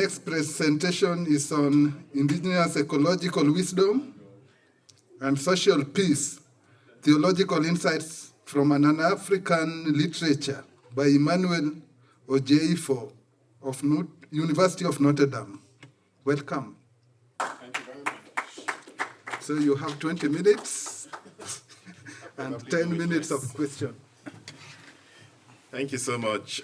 Next presentation is on Indigenous Ecological Wisdom and Social Peace, Theological Insights from an African Literature by Emmanuel Ojeifo of University of Notre Dame. Welcome. Thank you very much. So you have 20 minutes and 10 minutes of question. Thank you so much.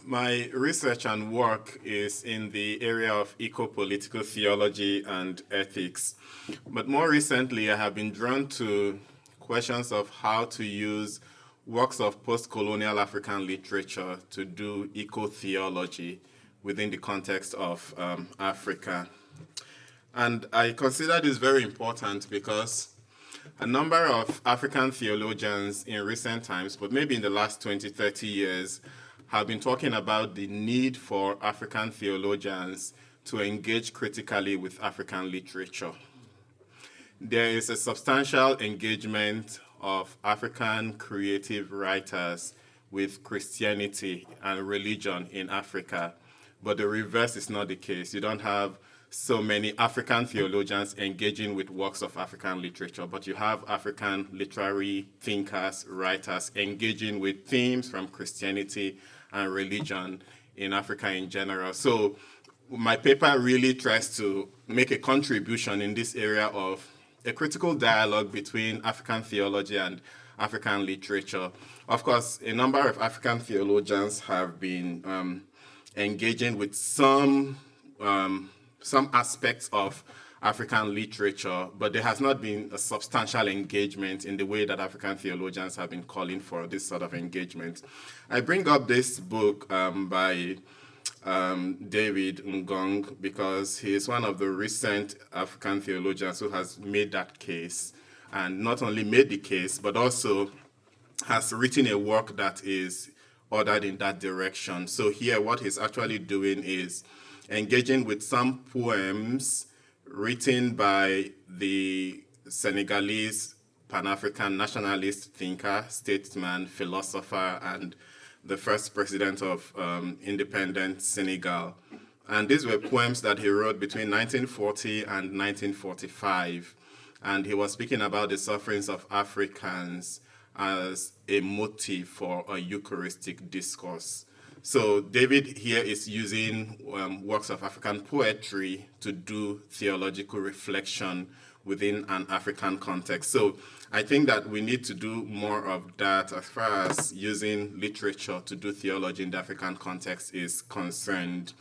My research and work is in the area of eco-political theology and ethics. But more recently, I have been drawn to questions of how to use works of post-colonial African literature to do eco-theology within the context of Africa. And I consider this very important because a number of African theologians in recent times, but maybe in the last 20, 30 years, have been talking about the need for African theologians to engage critically with African literature. There is a substantial engagement of African creative writers with Christianity and religion in Africa, but the reverse is not the case. You don't have so many African theologians engaging with works of African literature, but you have African literary thinkers, writers engaging with themes from Christianity and religion in Africa in general. So my paper really tries to make a contribution in this area of a critical dialogue between African theology and African literature. Of course, a number of African theologians have been engaging with some aspects of African literature, but there has not been a substantial engagement in the way that African theologians have been calling for this sort of engagement. I bring up this book by David Ngong because he is one of the recent African theologians who has made that case, and not only made the case, but also has written a work that is ordered in that direction. So here what he's actually doing is engaging with some poems written by the Senegalese Pan-African nationalist thinker, statesman, philosopher, and the first president of independent Senegal. And these were poems that he wrote between 1940 and 1945. And he was speaking about the sufferings of Africans as a motive for a Eucharistic discourse. So David here is using works of African poetry to do theological reflection within an African context. So I think that we need to do more of that as far as using literature to do theology in the African context is concerned.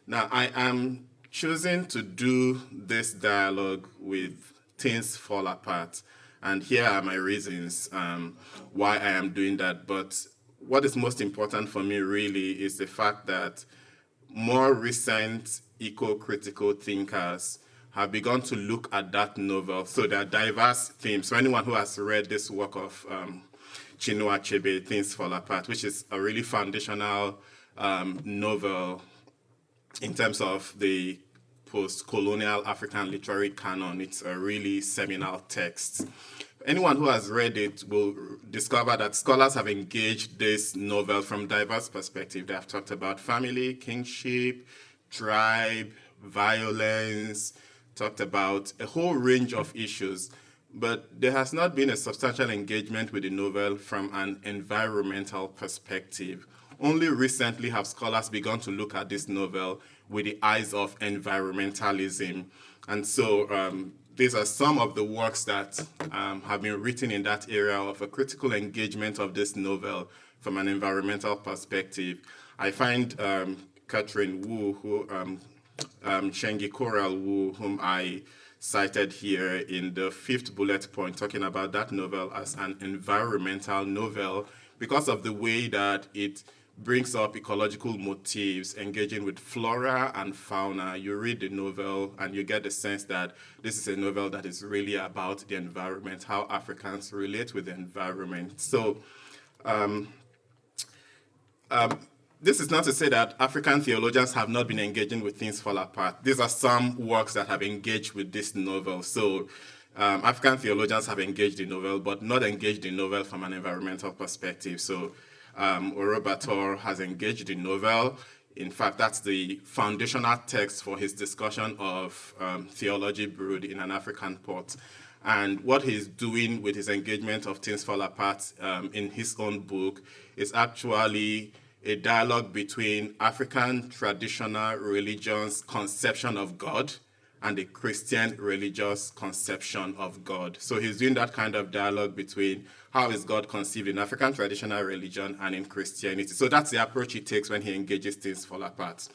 Now, I am choosing to do this dialogue with Things Fall Apart. And here are my reasons why I am doing that. But what is most important for me really is the fact that more recent eco-critical thinkers have begun to look at that novel. So there are diverse themes. So anyone who has read this work of Chinua Achebe, Things Fall Apart, which is a really foundational novel in terms of the post-colonial African literary canon, it's a really seminal text. Anyone who has read it will discover that scholars have engaged this novel from diverse perspectives. They have talked about family, kingship, tribe, violence, talked about a whole range of issues. But there has not been a substantial engagement with the novel from an environmental perspective. Only recently have scholars begun to look at this novel with the eyes of environmentalism. And so these are some of the works that have been written in that area of a critical engagement of this novel from an environmental perspective. I find Catherine Wu, Shengi Coral Wu, whom I cited here in the 5th bullet point, talking about that novel as an environmental novel because of the way that it brings up ecological motifs, engaging with flora and fauna. You read the novel and you get the sense that this is a novel that is really about the environment, how Africans relate with the environment. So this is not to say that African theologians have not been engaging with Things Fall Apart. These are some works that have engaged with this novel. So African theologians have engaged the novel, but not engaged the novel from an environmental perspective. So Orobator has engaged the novel In fact, that's the foundational text for his discussion of theology brewed in an African pot. And what he's doing with his engagement of Things Fall Apart in his own book is actually a dialogue between African traditional religions' conception of God and the Christian religious conception of God. So he's doing that kind of dialogue between how is God conceived in African traditional religion and in Christianity. So that's the approach he takes when he engages Things Fall Apart.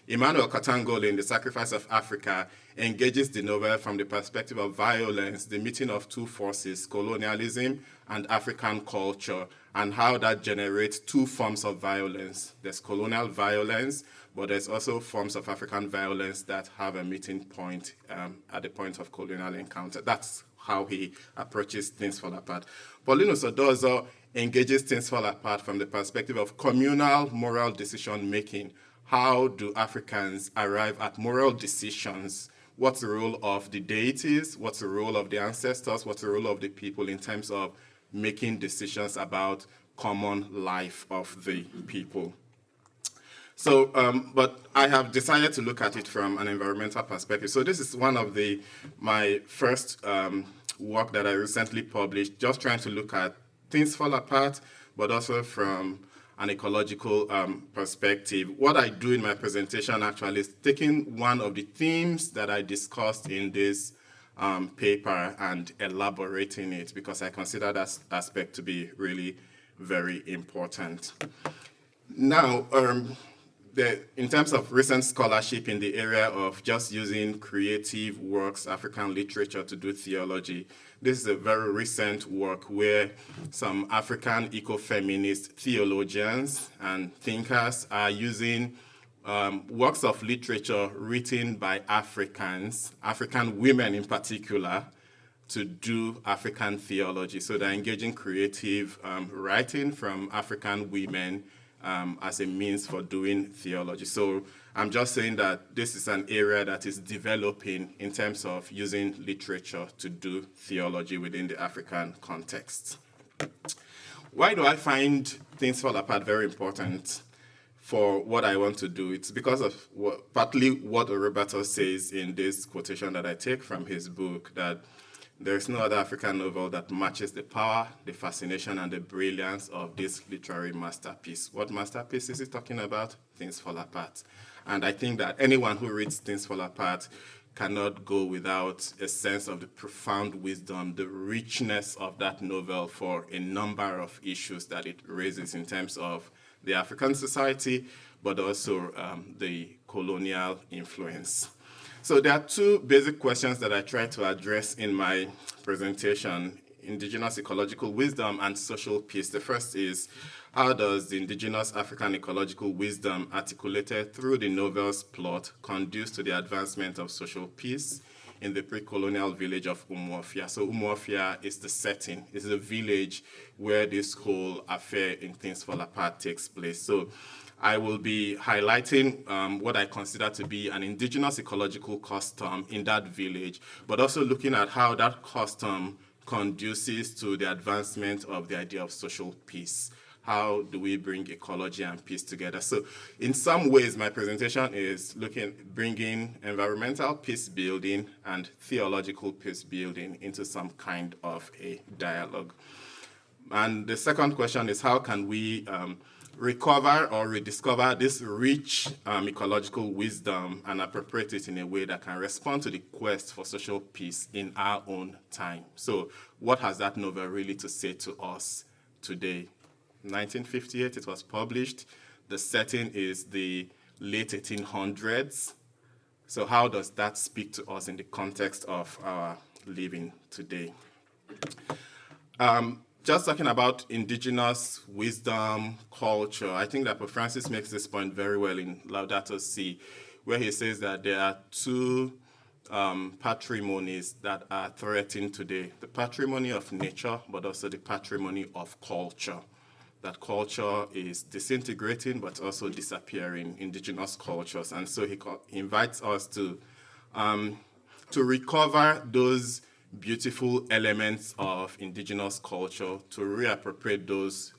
Emmanuel Ojeifo in The Sacrifice of Africa engages the novel from the perspective of violence, the meeting of two forces, colonialism and African culture, and how that generates two forms of violence. There's colonial violence, but there's also forms of African violence that have a meeting point at the point of colonial encounter. That's how he approaches Things Fall Apart. Paulino Sodozo engages Things Fall Apart from the perspective of communal moral decision-making. How do Africans arrive at moral decisions? What's the role of the deities? What's the role of the ancestors? What's the role of the people in terms of making decisions about common life of the people? So, but I have decided to look at it from an environmental perspective. So this is one of my first work that I recently published, just trying to look at Things Fall Apart, but also from an ecological perspective. What I do in my presentation actually is taking one of the themes that I discussed in this paper and elaborating it, because I consider that aspect to be really very important. Now, in terms of recent scholarship in the area of just using creative works, African literature to do theology, this is a very recent work where some African ecofeminist theologians and thinkers are using works of literature written by Africans, African women in particular, to do African theology. So they're engaging creative writing from African women as a means for doing theology. So I'm just saying that this is an area that is developing in terms of using literature to do theology within the African context. Why do I find Things Fall Apart very important for what I want to do? It's because of partly what Roberto says in this quotation that I take from his book, that there is no other African novel that matches the power, the fascination, and the brilliance of this literary masterpiece. What masterpiece is he talking about? Things Fall Apart. And I think that anyone who reads Things Fall Apart cannot go without a sense of the profound wisdom, the richness of that novel for a number of issues that it raises in terms of the African society, but also the colonial influence. So there are two basic questions that I try to address in my presentation: indigenous ecological wisdom and social peace. The first is, how does the indigenous African ecological wisdom articulated through the novel's plot conduce to the advancement of social peace in the pre-colonial village of Umuofia? So Umuofia is the setting, is the village where this whole affair in Things Fall Apart takes place. So I will be highlighting what I consider to be an indigenous ecological custom in that village, but also looking at how that custom conduces to the advancement of the idea of social peace. How do we bring ecology and peace together? So in some ways, my presentation is bringing environmental peace building and theological peace building into some kind of a dialogue. And the second question is, how can we recover or rediscover this rich ecological wisdom and appropriate it in a way that can respond to the quest for social peace in our own time? So what has that novel really to say to us today? 1958, it was published. The setting is the late 1800s. So how does that speak to us in the context of our living today? Just talking about indigenous wisdom, culture, I think that Pope Francis makes this point very well in Laudato Si, where he says that there are two patrimonies that are threatened today: the patrimony of nature, but also the patrimony of culture. That culture is disintegrating, but also disappearing, indigenous cultures. And so he invites us to recover those beautiful elements of indigenous culture, to reappropriate those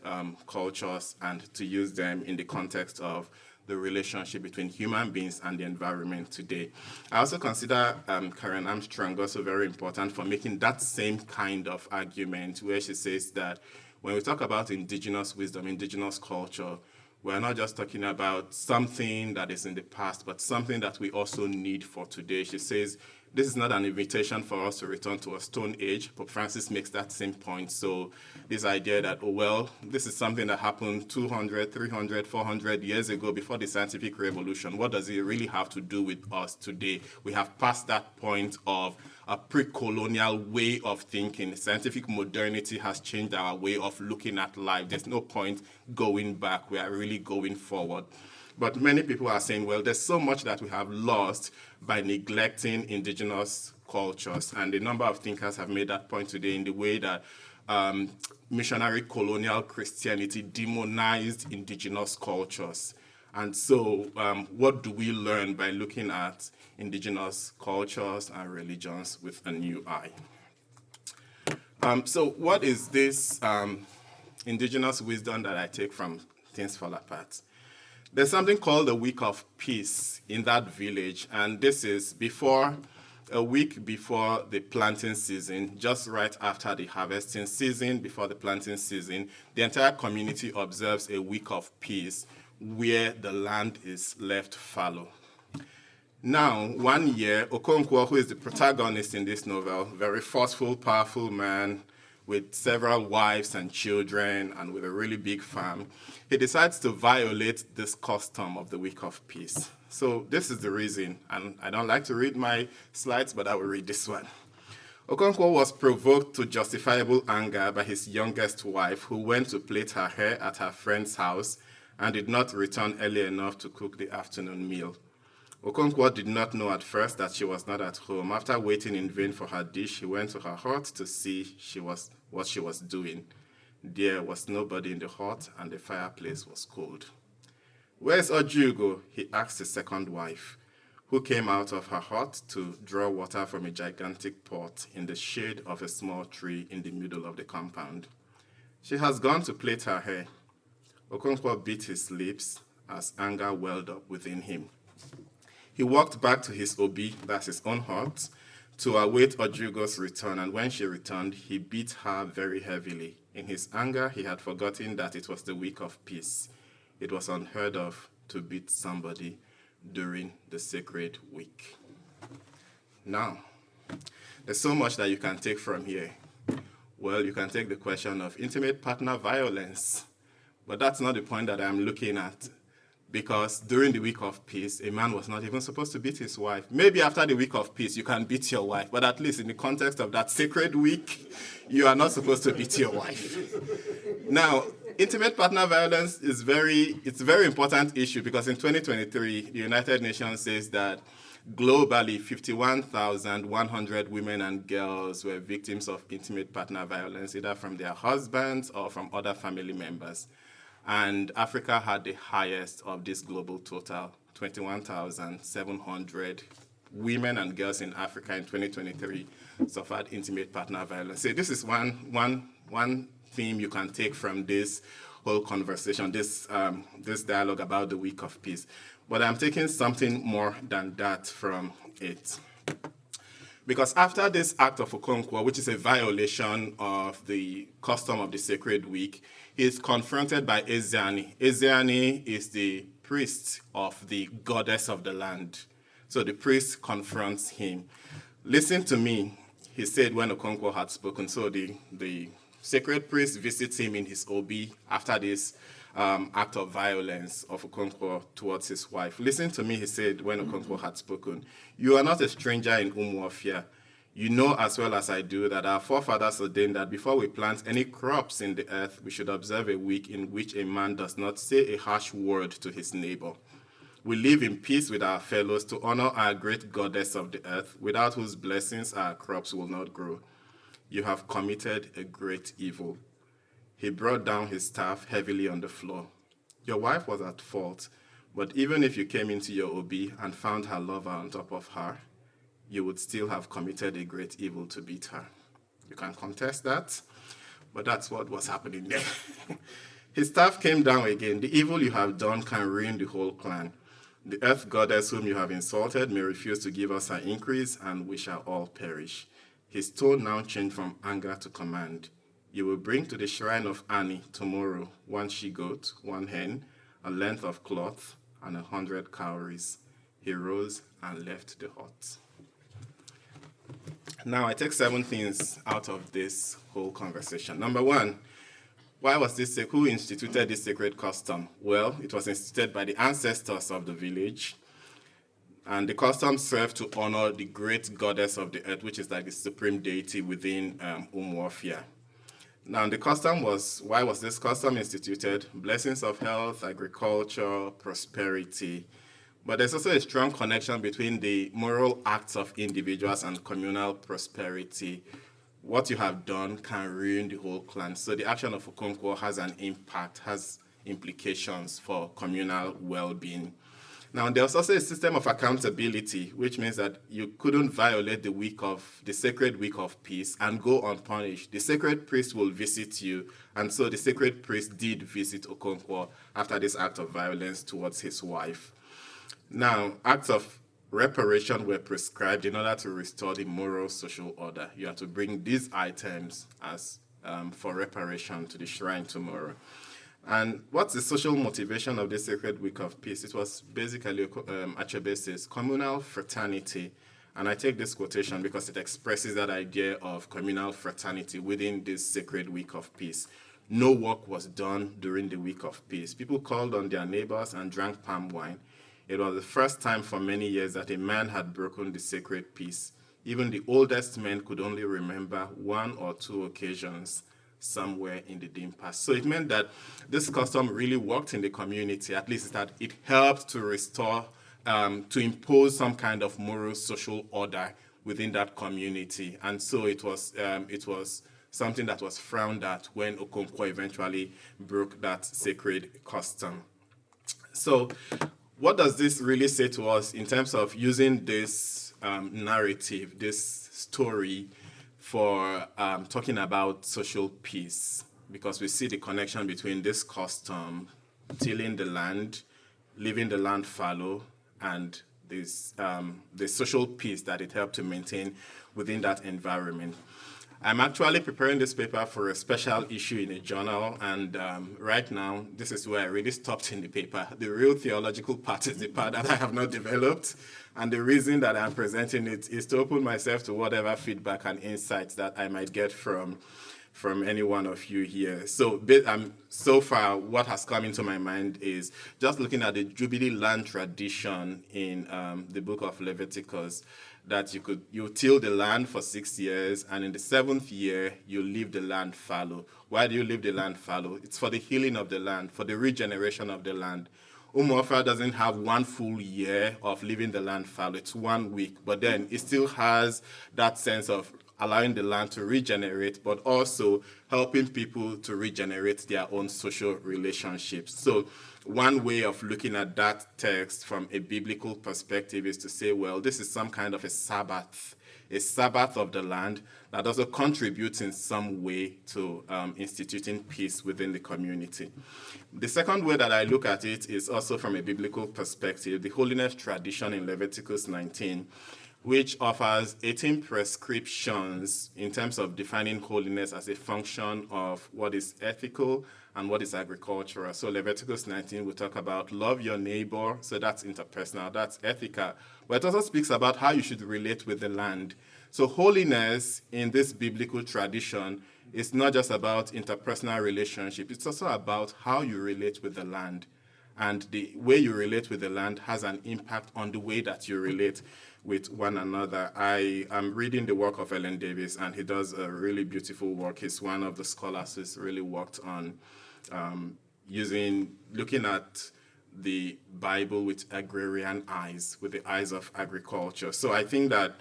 cultures and to use them in the context of the relationship between human beings and the environment today. I also consider Karen Armstrong also very important for making that same kind of argument where she says that when we talk about indigenous wisdom, indigenous culture, we're not just talking about something that is in the past, but something that we also need for today. She says, this is not an invitation for us to return to a stone age. Pope Francis makes that same point. So this idea that, oh, well, this is something that happened 200, 300, 400 years ago before the scientific revolution. What does it really have to do with us today? We have passed that point of a pre-colonial way of thinking. Scientific modernity has changed our way of looking at life. There's no point going back. We are really going forward. But many people are saying, well, there's so much that we have lost by neglecting indigenous cultures. And a number of thinkers have made that point today in the way that missionary colonial Christianity demonized indigenous cultures. And so what do we learn by looking at indigenous cultures and religions with a new eye? So what is this indigenous wisdom that I take from Things Fall Apart? There's something called the Week of Peace in that village, and this is a week before the planting season, just right after the harvesting season, before the planting season. The entire community observes a week of peace where the land is left fallow. Now, one year, Okonkwo, who is the protagonist in this novel, very forceful, powerful man with several wives and children and with a really big farm, he decides to violate this custom of the Week of Peace. So this is the reason, and I don't like to read my slides, but I will read this one. Okonkwo was provoked to justifiable anger by his youngest wife, who went to plait her hair at her friend's house and did not return early enough to cook the afternoon meal. Okonkwo did not know at first that she was not at home. After waiting in vain for her dish, he went to her hut to see what she was doing. There was nobody in the hut, and the fireplace was cold. "Where's Ojugo?" he asked his second wife, who came out of her hut to draw water from a gigantic pot in the shade of a small tree in the middle of the compound. "She has gone to plait her hair." Okonkwo bit his lips as anger welled up within him. He walked back to his obi, that's his own hut, to await Ojugo's return, and when she returned, he beat her very heavily. In his anger, he had forgotten that it was the Week of Peace. It was unheard of to beat somebody during the sacred week. Now, there's so much that you can take from here. Well, you can take the question of intimate partner violence, but that's not the point that I'm looking at. Because during the Week of Peace, a man was not even supposed to beat his wife. Maybe after the Week of Peace, you can beat your wife, but at least in the context of that sacred week, you are not supposed to beat your wife. Now, intimate partner violence it's a very important issue because in 2023, the United Nations says that globally, 51,100 women and girls were victims of intimate partner violence, either from their husbands or from other family members. And Africa had the highest of this global total, 21,700 women and girls in Africa in 2023 suffered intimate partner violence. So this is one theme you can take from this whole conversation, this dialogue about the Week of Peace. But I'm taking something more than that from it. Because after this act of Okonkwo, which is a violation of the custom of the sacred week, he is confronted by Ezeani. Ezeani is the priest of the goddess of the land. So the priest confronts him. "Listen to me," he said when Okonkwo had spoken. So the sacred priest visits him in his obi after this act of violence of Okonkwo towards his wife. "Listen to me," he said when Okonkwo had spoken. "You are not a stranger in Umuofia. You know as well as I do that our forefathers ordained that before we plant any crops in the earth, we should observe a week in which a man does not say a harsh word to his neighbor. We live in peace with our fellows to honor our great goddess of the earth, without whose blessings our crops will not grow. You have committed a great evil." He brought down his staff heavily on the floor. "Your wife was at fault, but even if you came into your obi and found her lover on top of her, you would still have committed a great evil to beat her." You can contest that, but that's what was happening there. His staff came down again. The evil you have done can ruin the whole clan. The earth goddess whom you have insulted may refuse to give us her increase, and we shall all perish. His tone now changed from anger to command. You will bring to the shrine of Ani tomorrow 1 she-goat, 1 hen, a length of cloth, and 100 cowries. He rose and left the hut. Now, I take 7 things out of this whole conversation. Number 1, why was this? Who instituted this sacred custom? Well, it was instituted by the ancestors of the village, and the custom served to honor the great goddess of the earth, which is like the supreme deity within Umuofia. Now, the custom was, why was this custom instituted? Blessings of health, agriculture, prosperity. But there's also a strong connection between the moral acts of individuals and communal prosperity. What you have done can ruin the whole clan. So the action of Okonkwo has an impact, has implications for communal well-being. Now, there's also a system of accountability, which means that you couldn't violate the sacred week of peace and go unpunished. The sacred priest will visit you, and so the sacred priest did visit Okonkwo after this act of violence towards his wife. Now, acts of reparation were prescribed in order to restore the moral social order. You have to bring these items as for reparation to the shrine tomorrow. And what's the social motivation of this sacred week of peace? It was basically, Achebe says, communal fraternity. And I take this quotation because it expresses that idea of communal fraternity within this sacred week of peace. No work was done during the week of peace. People called on their neighbors and drank palm wine. It was the first time for many years that a man had broken the sacred peace. Even the oldest men could only remember 1 or 2 occasions somewhere in the dim past. So it meant that this custom really worked in the community, at least that it helped to restore, to impose some kind of moral social order within that community. And so it was something that was frowned at when Okonkwo eventually broke that sacred custom. So what does this really say to us in terms of using this narrative, this story, for talking about social peace? Because we see the connection between this custom, tilling the land, leaving the land fallow, and this the social peace that it helped to maintain within that environment. I'm actually preparing this paper for a special issue in a journal, and right now, this is where I really stopped in the paper. The real theological part is the part that I have not developed, and the reason that I'm presenting it is to open myself to whatever feedback and insights that I might get from any one of you here. So, so far, what has come into my mind is just looking at the Jubilee land tradition in the book of Leviticus, that you till the land for 6 years, and in the 7th year, you leave the land fallow. Why do you leave the land fallow? It's for the healing of the land, for the regeneration of the land. Umuofia doesn't have 1 full year of leaving the land fallow. It's 1 week, but then it still has that sense of allowing the land to regenerate, but also helping people to regenerate their own social relationships. So one way of looking at that text from a biblical perspective is to say, well, this is some kind of a Sabbath of the land that also contributes in some way to instituting peace within the community. The second way that I look at it is also from a biblical perspective, the holiness tradition in Leviticus 19, which offers 18 prescriptions in terms of defining holiness as a function of what is ethical and what is agricultural. So Leviticus 19 will talk about love your neighbor, so that's interpersonal, that's ethical. But it also speaks about how you should relate with the land. So holiness in this biblical tradition is not just about interpersonal relationship, it's also about how you relate with the land. And the way you relate with the land has an impact on the way that you relate with one another. I am reading the work of Ellen Davis, and he does a really beautiful work. He's one of the scholars who's really worked on looking at the Bible with agrarian eyes, with the eyes of agriculture. So I think that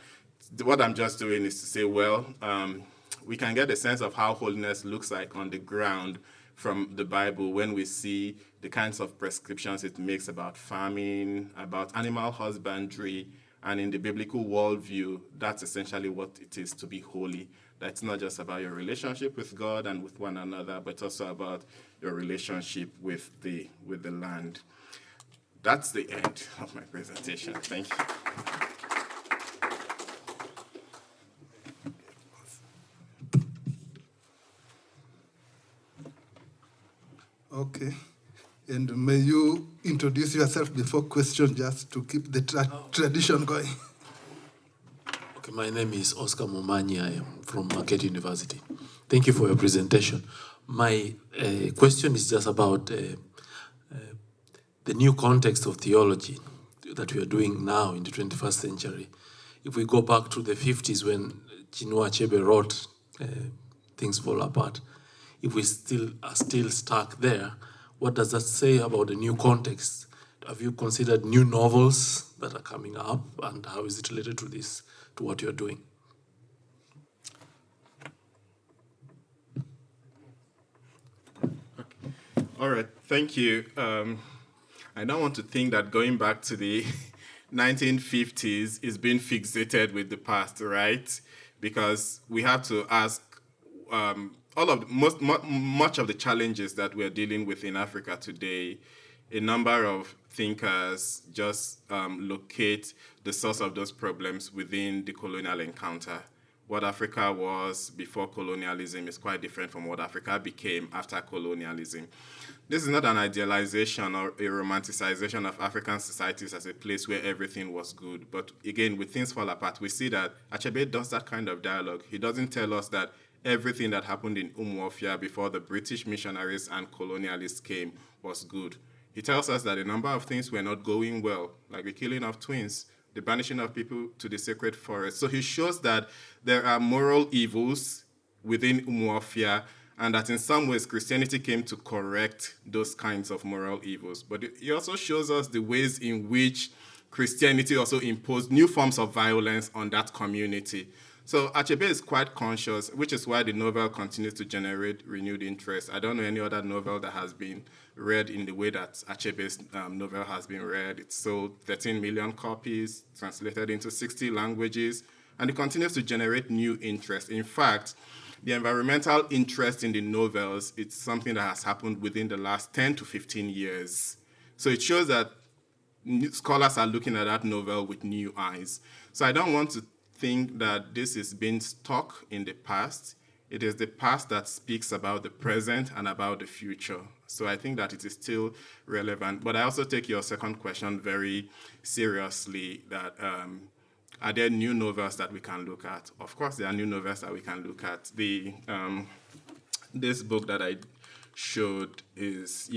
what I'm just doing is to say, well, we can get a sense of how holiness looks like on the ground from the Bible when we see the kinds of prescriptions it makes about farming, about animal husbandry, and in the biblical worldview, that's essentially what it is to be holy, That's not just about your relationship with God and with one another, but also about your relationship with the land. That's the end of my presentation. Thank you. Okay. And may you introduce yourself before question, just to keep the tradition going. Okay, my name is Oscar Momanyi. I am from Marquette University. Thank you for your presentation. My question is just about the new context of theology that we are doing now in the 21st century. If we go back to the 50s when Chinua Achebe wrote Things Fall Apart, if we are still stuck there, what does that say about the new context? Have you considered new novels that are coming up, and how is it related to this, to what you're doing? All right, thank you. I don't want to think that going back to the 1950s is being fixated with the past, right? Because we have to ask much of the challenges that we're dealing with in Africa today. A number of thinkers just locate the source of those problems within the colonial encounter. What Africa was before colonialism is quite different from what Africa became after colonialism. This is not an idealization or a romanticization of African societies as a place where everything was good. But again, with Things Fall Apart, we see that Achebe does that kind of dialogue. He doesn't tell us that everything that happened in Umuofia before the British missionaries and colonialists came was good. He tells us that a number of things were not going well, like the killing of twins, the banishing of people to the sacred forest. So he shows that there are moral evils within Umuofia, and that in some ways Christianity came to correct those kinds of moral evils. But he also shows us the ways in which Christianity also imposed new forms of violence on that community. So Achebe is quite conscious, which is why the novel continues to generate renewed interest. I don't know any other novel that has been read in the way that Achebe's novel has been read. It sold 13 million copies, translated into 60 languages, and it continues to generate new interest. In fact, the environmental interest in the novels, it's something that has happened within the last 10 to 15 years. So it shows that scholars are looking at that novel with new eyes. So I don't want to think that this is being stuck in the past. It is the past that speaks about the present and about the future. So I think that it is still relevant. But I also take your second question very seriously, that are there new novels that we can look at? Of course, there are new novels that we can look at. This book that I showed is,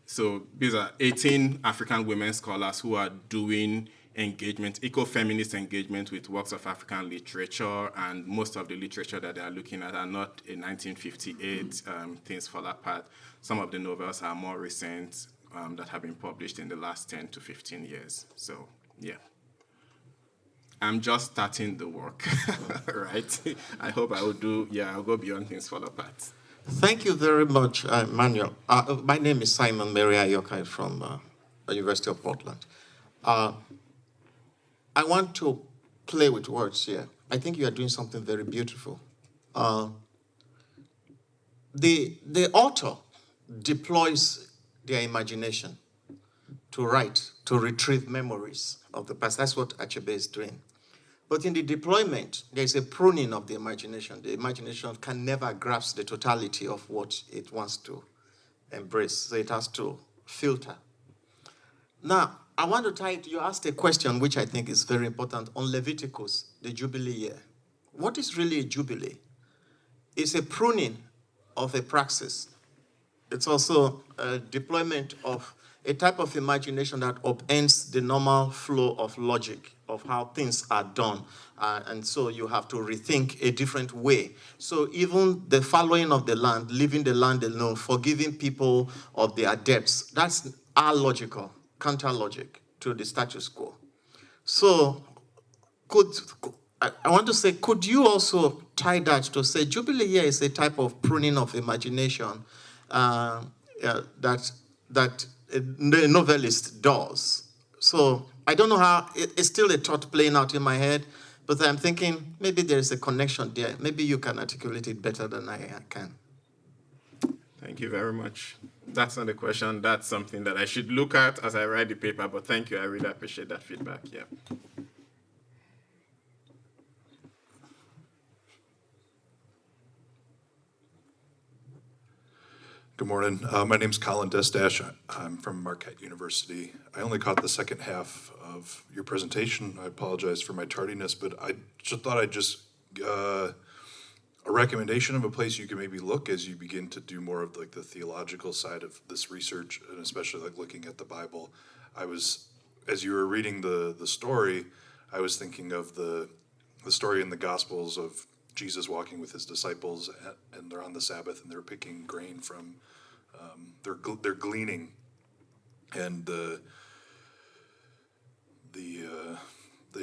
so these are 18 African women scholars who are doing engagement, eco-feminist engagement with works of African literature, and most of the literature that they are looking at are not a 1958 Things Fall Apart. Some of the novels are more recent that have been published in the last 10 to 15 years. So, yeah. I'm just starting the work, right? I hope I will I'll go beyond Things Fall Apart. Thank you very much, Emmanuel. My name is Simon Mary Ayokai from the University of Portland. I want to play with words here. I think you are doing something very beautiful. The author deploys their imagination to write, to retrieve memories of the past. That's what Achebe is doing. But in the deployment, there's a pruning of the imagination. The imagination can never grasp the totality of what it wants to embrace, so it has to filter. Now, I want to tie it, you asked a question which I think is very important on Leviticus, the Jubilee year. What is really a Jubilee? It's a pruning of a praxis. It's also a deployment of a type of imagination that upends the normal flow of logic of how things are done. And so you have to rethink a different way. So even the following of the land, leaving the land alone, forgiving people of their debts, that's logical, counter logic to the status quo. So I want to say, could you also tie that to say Jubilee year is a type of pruning of imagination that the novelist does? So I don't know how, it's still a thought playing out in my head, But I'm thinking maybe there's a connection there. Maybe you can articulate it better than I can. Thank you very much. That's not a question. That's something that I should look at as I write the paper, but thank you. I really appreciate that feedback. Yeah. Good morning. My name's Colin Destash. I'm from Marquette University. I only caught the second half of your presentation. I apologize for my tardiness, but I just thought I'd just a recommendation of a place you can maybe look as you begin to do more of like the theological side of this research, and especially like looking at the Bible. As you were reading the story, I was thinking of the story in the Gospels of Jesus walking with his disciples, and they're on the Sabbath and they're picking grain from, they're gleaning, and the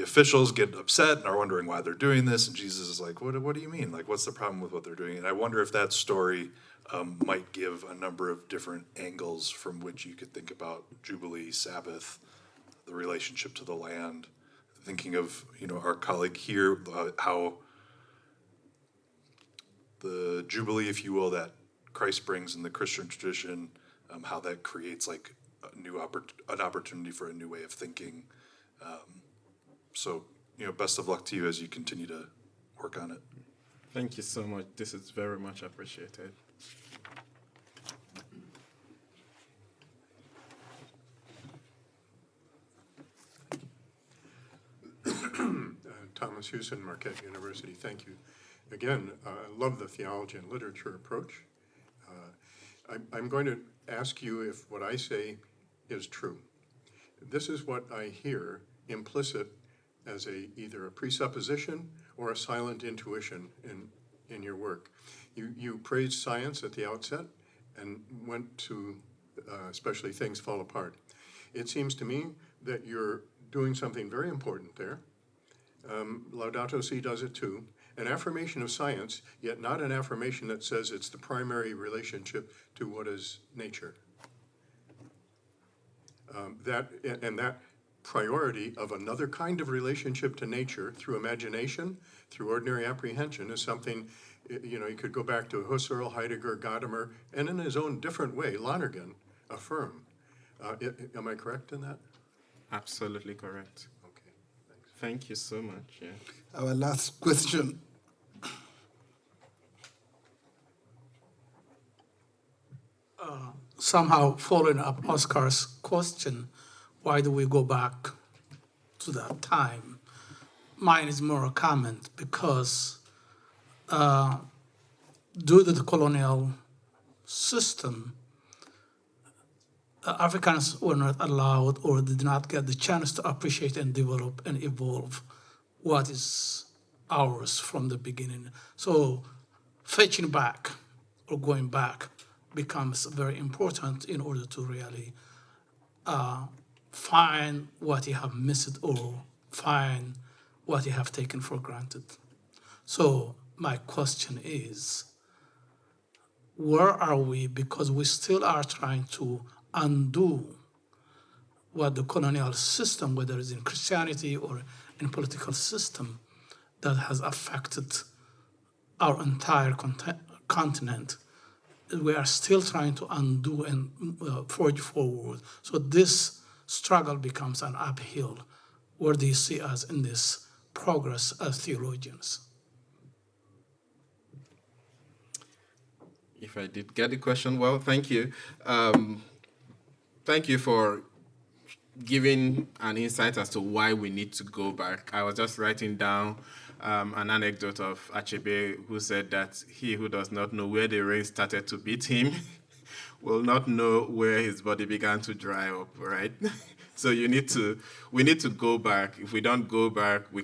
officials get upset and are wondering why they're doing this, and Jesus is like, what do you mean? Like, what's the problem with what they're doing? And I wonder if that story might give a number of different angles from which you could think about Jubilee, Sabbath, the relationship to the land. Thinking of, our colleague here, how the Jubilee, if you will, that Christ brings in the Christian tradition, how that creates like an opportunity for a new way of thinking. So, best of luck to you as you continue to work on it. Thank you so much. This is very much appreciated. Thomas Houston, Marquette University. Thank you. Again, I love the theology and literature approach. I'm going to ask you if what I say is true. This is what I hear implicit as either a presupposition or a silent intuition in your work. You praised science at the outset and went to, especially things fall apart. It seems to me that you're doing something very important there. Laudato Si does it too. An affirmation of science, yet not an affirmation that says it's the primary relationship to what is nature. That priority of another kind of relationship to nature through imagination, through ordinary apprehension, is something, you could go back to Husserl, Heidegger, Gadamer, and in his own different way, Lonergan affirm. Am I correct in that? Absolutely correct. Okay, thanks. Thank you so much. Yeah. Our last question. Somehow following up Oscar's question, why do we go back to that time? Mine is more a comment because due to the colonial system, Africans were not allowed or did not get the chance to appreciate and develop and evolve what is ours from the beginning. So fetching back or going back becomes very important in order to really find what you have missed or find what you have taken for granted. So my question is, where are we? Because we still are trying to undo what the colonial system, whether it's in Christianity or in political system, that has affected our entire continent. We are still trying to undo and forge forward. So this struggle becomes an uphill. Where do you see us in this progress as theologians? If I did get the question well, thank you. Thank you for giving an insight as to why we need to go back. I was just writing down an anecdote of Achebe, who said that he who does not know where the rain started to beat him will not know where his body began to dry up, right? So we need to go back. If we don't go back, we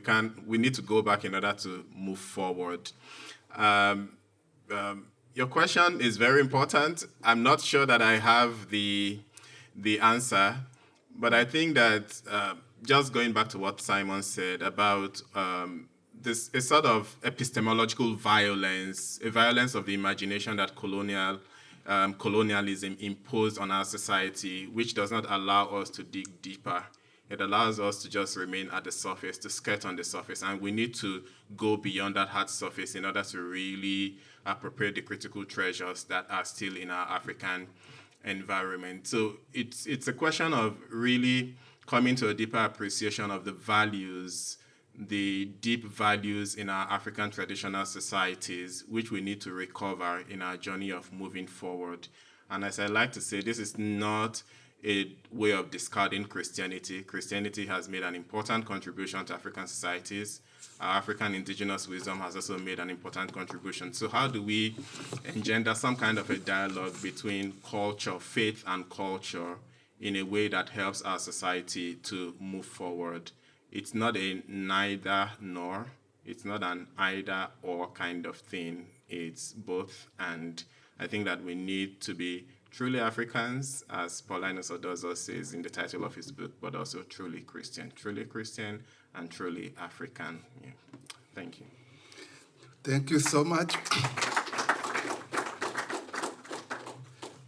need to go back in order to move forward. Your question is very important. I'm not sure that I have the answer, but I think that just going back to what Simon said about a sort of epistemological violence, a violence of the imagination that colonialism imposed on our society, which does not allow us to dig deeper It allows us to just remain at the surface, to skirt on the surface, and we need to go beyond that hard surface in order to really appropriate the critical treasures that are still in our African environment. So it's a question of really coming to a deeper appreciation of the values, the deep values in our African traditional societies, which we need to recover in our journey of moving forward. And as I like to say, this is not a way of discarding Christianity. Christianity has made an important contribution to African societies. Our African indigenous wisdom has also made an important contribution. So how do we engender some kind of a dialogue between culture, faith and culture in a way that helps our society to move forward? It's not a neither nor, it's not an either or kind of thing. It's both, and I think that we need to be truly Africans, as Paulinus Odozo says in the title of his book, but also truly Christian and truly African. Yeah. Thank you. Thank you so much.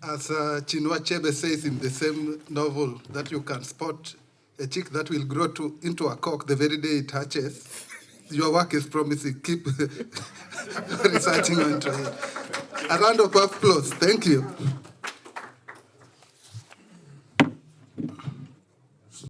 As Chinua Achebe says in the same novel, that you can spot a chick that will grow into a cock the very day it hatches. Your work is promising. Keep researching onto it. A round of applause. Thank you.